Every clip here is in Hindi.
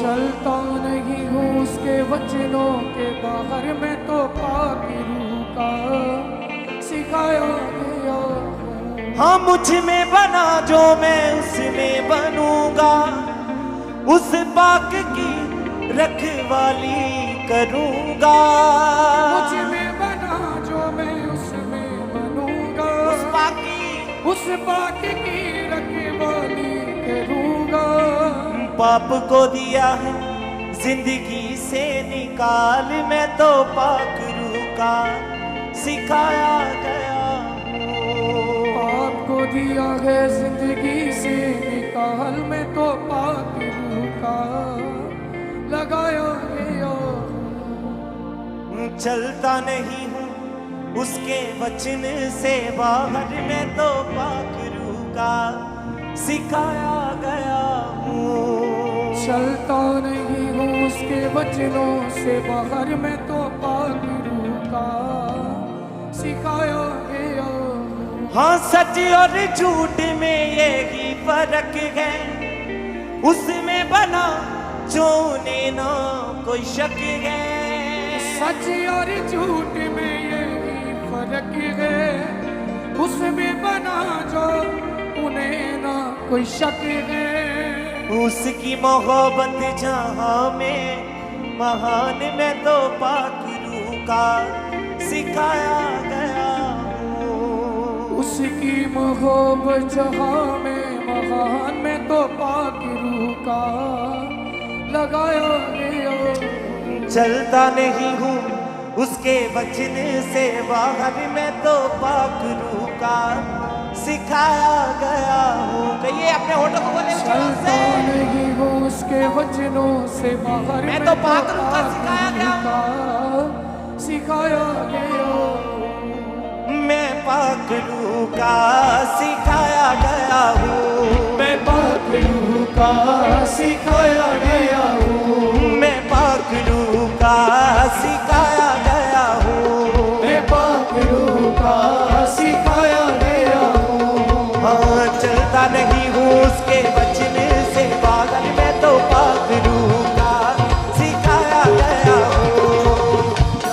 चलता नहीं हूँ उसके वचनों के बाहर, मैं तो पाक रूह का सिखाया गया हूँ। हाँ मुझ में बना जो मैं उसमें बनूंगा, उस पाक की रखवाली करूंगा। मुझ में बना जो मैं उसमें बनूंगा, उस पाक की रखवाली करूंगा। पाप को दिया है जिंदगी से निकाल, मैं तो पाक रूह का सिखाया गया हूँ। पाप को दिया है जिंदगी से निकाल, मैं तो पाक रूह का लगाया गया हूँ। चलता नहीं हूँ उसके वचन से बाहर, मैं तो पाक रूह का सिखाया गया हूँ। चलता नहीं हूँ उसके वचनों से बाहर, मैं तो पाक रूह का सिखाया गया हूँ। हाँ सच और झूठ में यही फर्क है, उसमें बना जो उन्हें ना कोई शक है। सच और झूठ में यही फर्क है, उसमें बना जो उन्हें ना कोई शक है। उसकी मोहब्बत जहाँ में महान, मैं तो पाक रूह का सिखाया गया हूँ। उसकी मोहब्बत जहाँ में महान, मैं तो पाक रूह का लगाया गया। चलता नहीं हूँ उसके वचन से बाहर, मैं तो पाक रूह का सिखाया गया हूँ। कहिए अपने होठों को बोले। चलता नहीं हूँ उसके वचनों से बाहर, मैं तो पाक रूह का सिखाया गया हूँ। सिखाया गया हूँ। मैं पाक रूह का सिखाया गया हूँ। मैं पाक रूह का सिखाया गया हूँ। मैं पाक रूह का सिखाया गया हूँ। मैं पाक रूह का सिखाया गया हूँ। हाँ चलता नहीं हूँ उसके वचन से बाहर, मैं तो पाक रूह का सिखाया गया हूँ।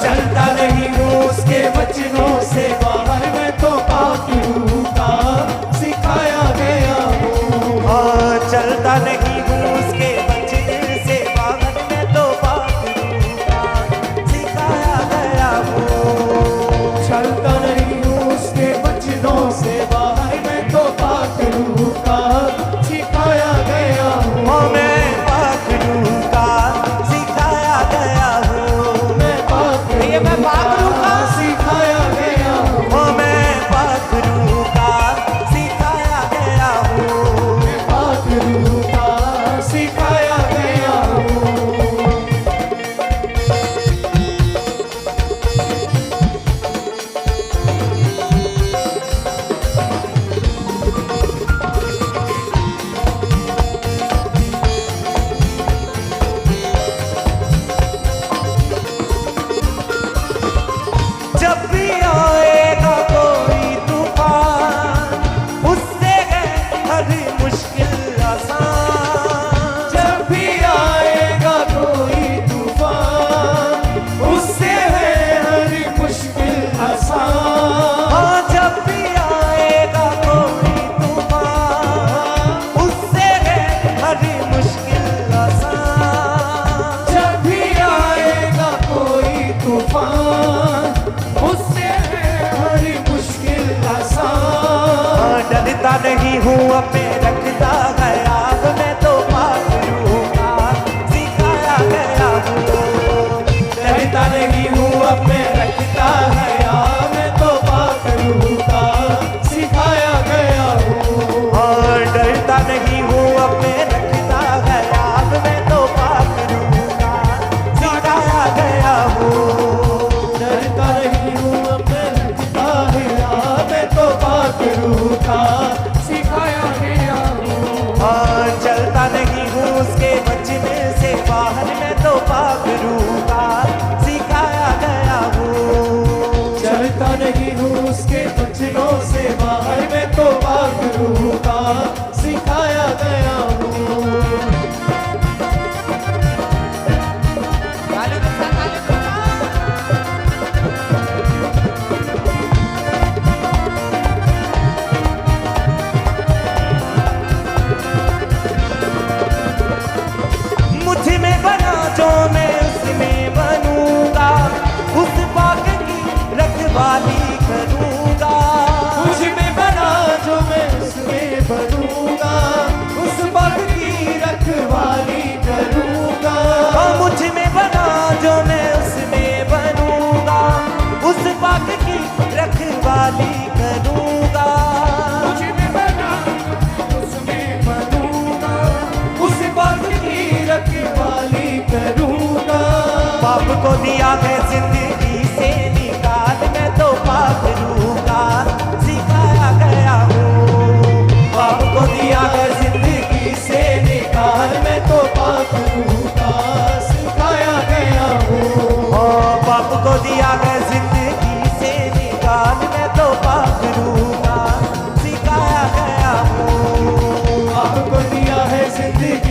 चलता नहीं हूँ उसके वचनों से बाहर, मैं तो पाक रूह का सिखाया गया हूँ। हाँ चलता नहीं हूँ उसके वचन से बाहर, मैं तो पाक रूह का सिखाया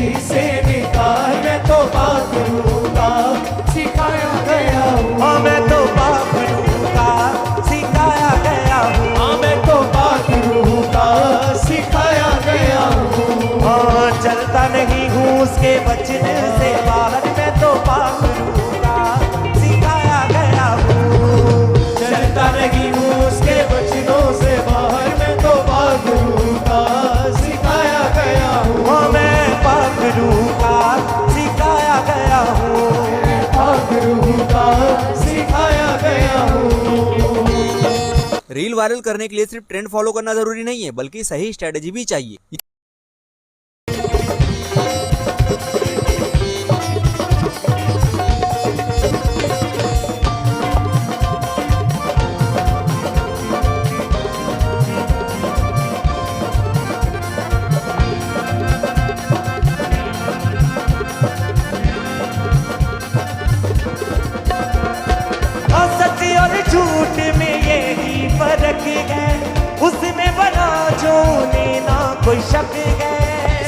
जिंदगी से निकाल, मैं तो पाक रूह का सिखाया गया हूँ। हाँ मैं तो पाक रूह का सिखाया गया हूँ। हाँ मैं तो पाक रूह का सिखाया गया हूँ। हाँ चलता नहीं हूँ उसके वचन से बाहर, मैं तो पाक रूह का सिखाया गया हूँ। चलता नहीं हूँ उसके वचनों से बाहर, मैं तो पाक रूह का सिखाया गया हूँ। हाँ मैं पाक रूह का सिखाया गया हूँ। पाक रूह का सिखाया गया हूँ। रील वायरल करने के लिए सिर्फ ट्रेंड फॉलो करना जरूरी नहीं है, बल्कि सही स्ट्रेटेजी भी चाहिए। सच और झूठ में यही फर्क है, उसमें बना जो ना कोई शक है।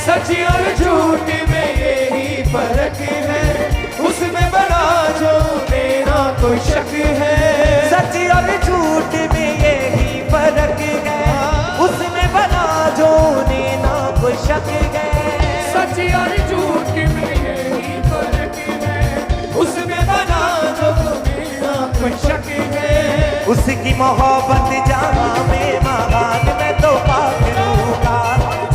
सच और झूठ में यही फर्क है, उसमें बना जो ना कोई शक है। सच और झूठ में यही फर्क है, उसमें बना जो ना कोई शक है। सच और झूठ में यही फर्क है, उसमें बना जो मेरा कोई शक है। उसकी मोहब्बत जहाँ में महान, मैं तो पाक रूह का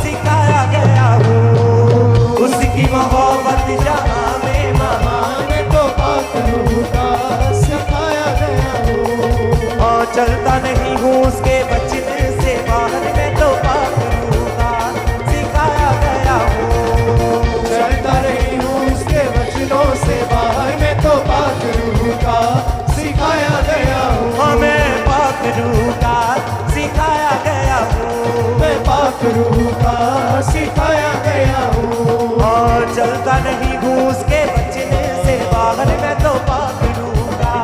सिखाया गया हूँ। उसकी मोहब्बत जहाँ में महान, मैं तो पाक रूह का सिखाया गया हूँ। और चलता नहीं हूँ उसके वचन से बाहर, मैं तो पाक रूह का सिखाया गया हूँ। चलता नहीं हूँ उसके वचनों से बाहर, मैं तो पाक रूह का सिखाया गया हूँ। हाँ मैं पाक रूह का सिखाया गया हूँ। मैं पाक रूह का सिखाया गया हूँ। और चलता नहीं हूँ उसके वचन से बाहर, मैं तो पाक रूह का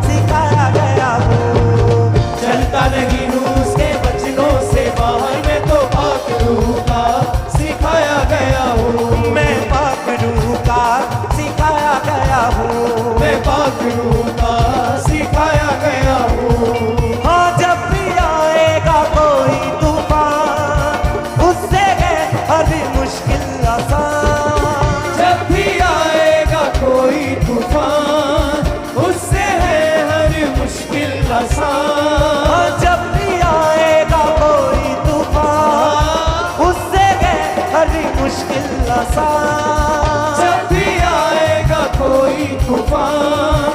सिखाया गया हूँ। चलता नहीं हूँ उसके वचनों से बाहर, मैं तो पाक रूह का सिखाया गया हूँ। मैं पाक रूह का सिखाया गया हूँ। मैं पाक रूह का सिखाया गया हूँ। हाँ जब भी आएगा कोई तूफान, उससे है हर मुश्किल आसान। जब भी आएगा कोई तूफान, उससे है हर मुश्किल आसान। हाँ जब भी आएगा कोई तूफान, उससे है हर मुश्किल आसान। जब भी आएगा कोई तूफान,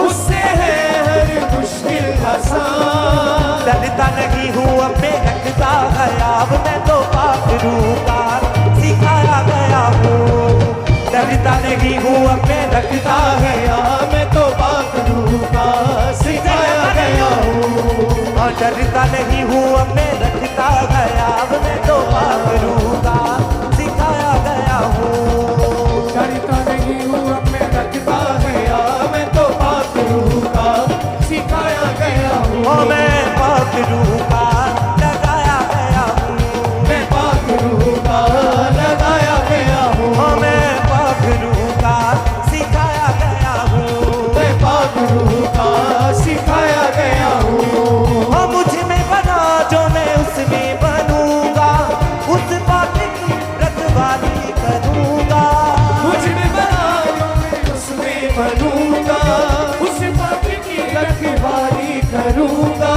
उससे है हर मुश्किल आसान। डरता नहीं हूँ अब मैं रखता ख्याब, मैं तो पाक रूह का सिखाया गया हूँ। डरता नहीं हूँ अब मैं रखता ख्याब, मैं तो पाक रूह का सिखाया गया हूँ। और डरता नहीं हूँ अब मैं रखता ख्याब, मैं तो पाक रूह का सिखाया गया हूँ। डरता नहीं हूँ अब मैं रखता गया, मैं तो पाक रूह का सिखाया गया हूँ। और मैं पाक रूह का लगाया गया हूँ। मैं पाक रूह का लगाया गया हूँ। और मैं पाक रूह का सिखाया गया हूँ। मैं पाक रूह का सिखाया गया हूँ। और मुझ में बना जो मैं उसमें बनूंगा, उस पाक की रखवाली करूंगा। मुझ में बना जो मैं उसमें बनूंगा, उस पाक की रखवाली करूंगा।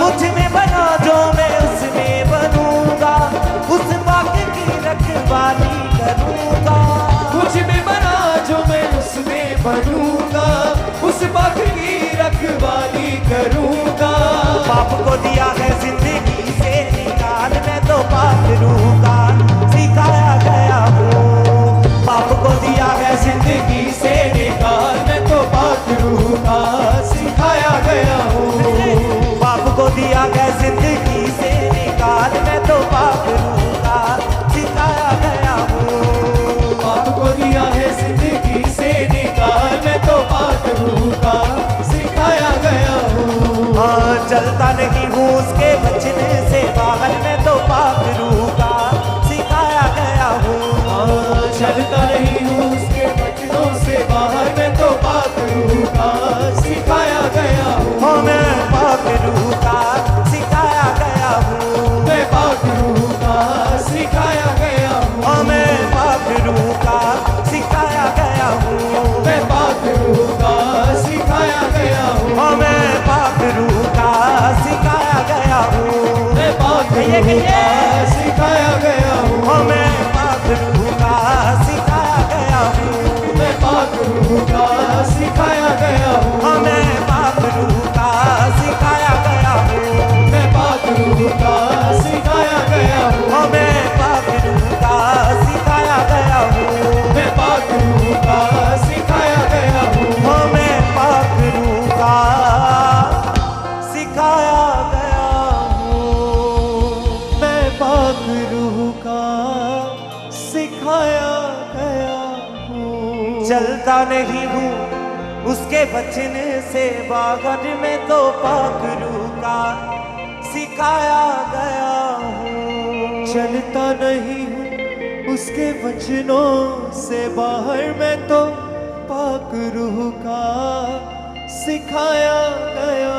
मुझ में बना जो मैं उसमें बनूंगा, उस पाक की रखवाली करूंगा। मुझ में बना जो मैं उसमें बनूंगा, उस पाक की रखवाली करूंगा। पाप को दिया है जिंदगी से निकाल, मैं तो पाक रूह का सिखाया गया हूँ। पाप को दिया है जिंदगी से निकाल, मैं तो पाक रूह का सिखाया गया हूँ। पाप को दिया है जिंदगी से निकाल, मैं तो पाक रूह का सिखाया गया हूँ। पाप को दिया है जिंदगी से निकाल, मैं तो पाक रूह का सिखाया गया हूँ। हाँ चलता नहीं हूँ उसके वचन चलता नहीं हूँ उसके वचनों से बाहर, मैं तो पाक रूह का सिखाया गया हूँ। हाँ मैं पाक रूह का सिखाया गया हूँ। मैं पाक रूह का सिखाया गया हूँ। हाँ मैं पाक रूह का सिखाया गया हूँ। मैं पाक रूह का सिखाया गया हूँ। हाँ मैं पाक रूह का सिखाया गया हूँ। मैं पाक रूह का सिखाया गया हूँ। हाँ मैं पाक रूह का सिखाया गया हूँ। मैं पाक रूह का सिखाया गया हूँ। हाँ मैं पाक रूह का सिखाया गया हूँ। मैं पाक रूह का सिखाया गया हूँ। हाँ मैं पाक रूह का सिखाया गया हूँ। मैं पाक रूह का सिखाया गया हूँ। हाँ मैं पाक रूह का सिखाया गया हूँ। मैं पाक रूह का सिखाया गया हूँ। चलता नहीं हूँ उसके वचन से बाहर, में तो पाक रूह का सिखाया गया हूँ। चलता नहीं हूँ उसके वचनों से बाहर, में तो पाक रूह का सिखाया गया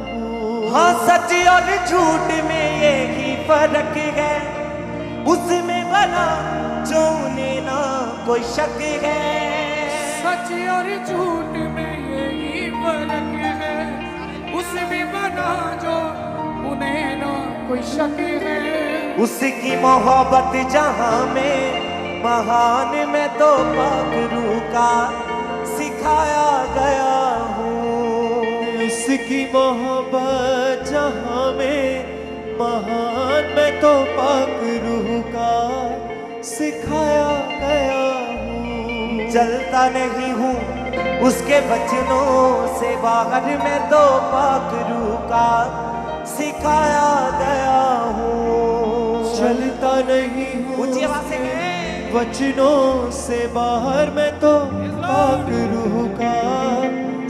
हूँ। हाँ सच और झूठ में यही फर्क है, उसमें बना जो उन्हें ना कोई शक है। सच और झूठ में यही फर्क है, उसमें बना जो उन्हें ना कोई शक है। उसकी मोहब्बत जहाँ में महान, में तो पाक रूह का सिखाया गया हूँ। उसकी मोहब्बत जहाँ में महान, में तो पाक रूह का सिखाया गया हूँ। चलता नहीं हूँ उसके वचनों से बाहर, में तो पाक रूह का सिखाया गया हूँ। चलता नहीं हूँ वचनों से बाहर, में तो पाक रूह का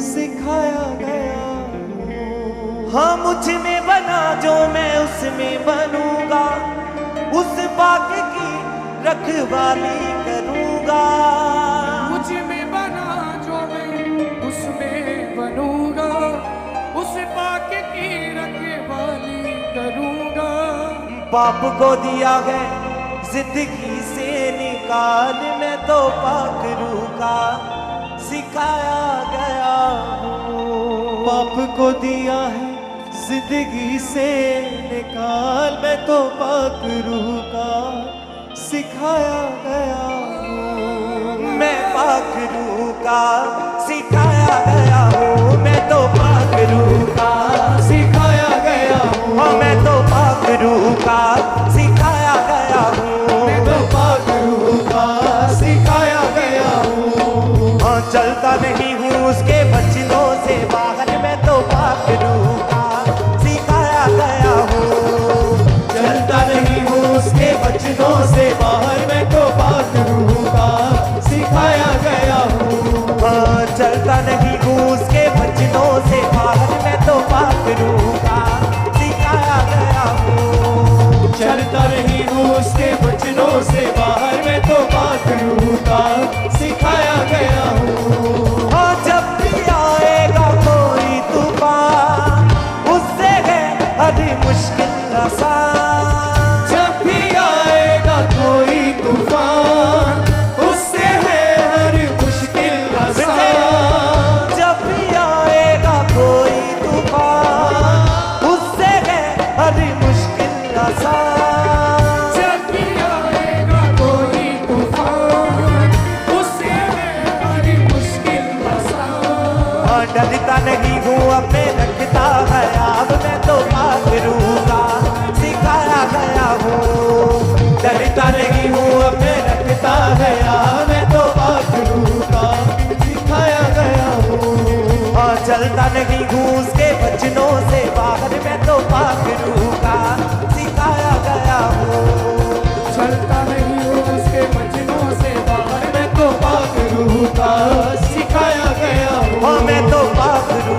सिखाया गया हूँ। हाँ मुझ में बना जो मैं उसमें बनूंगा, उस पाक की रखवाली करूंगा। मुझ में बना जो मैं उसमें बनूंगा, उस पाक की रखवाली करूंगा। पाप को दिया है जिंदगी से निकाल, में तो पाक रूह का सिखाया गया हूँ। पाप को दिया है जिंदगी से निकाल, में तो पाक रूह का सिखाया गया हूँ। मैं पाक रूह का सिखाया गया हूँ। मैं तो पाक रूह का सिखाया गया हूँ। हाँ मैं तो पाक रूह का सिखाया गया हूँ। मैं तो पाक रूह का सिखाया गया हूँ। हाँ चलता नहीं हूँ उसके वचनों से बाहर, मैं तो पाक रूह का सिखाया गया हूँ। चलता नहीं हूँ उसके वचनों से बाहर, मैं तो पाक रूह का सिखाया गया हूँ। हाँ चलता नहीं हूँ उसके वचनों से बाहर, मैं तो पाक रूह का सिखाया गया हूँ। चलता नहीं हूँ उसके वचनों से बाहर, मैं तो पाक रूह का सिखाया गया हूँ। हाँ जब भी आएगा कोई तूफान, उससे है हर मुश्किल आसान। जब भी आएगा कोई तूफान, उससे है हर मुश्किल आसान। जब भी आएगा कोई तूफान, उससे है हर मुश्किल आसान। जब भी आएगा कोई तूफान, उससे है हर मुश्किल आसान। हाँ डरता नहीं हूँ अपने रखता है याद, मैं तो पाक रूह का सिखाया गया हूँ। डरता नहीं हूँ अपने रखता है याद, मैं तो पाक रूह का सिखाया गया हूँ। हाँ चलता नहीं हूँ उसके वचनों से बाहर, मैं तो पाक रूह का सिखाया गया हूँ। चलता नहीं हूँ उसके वचनों से बाहर, मैं तो पाक रूह का सिखाया गया हूँ। हाँ मैं तो पाक रूह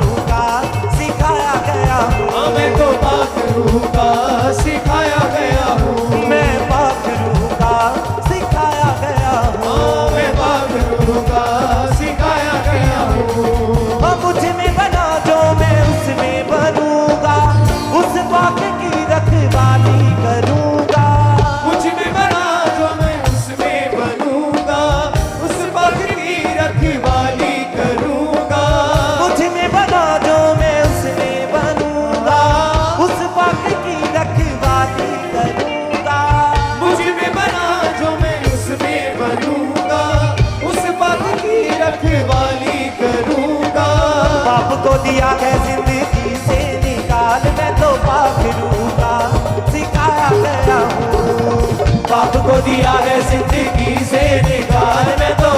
दिया है जिंदगी से निकाल, मैं तो पाखरू का सिखाया गया हूँ। बाप को दिया है जिंदगी से निकाल, मैं तो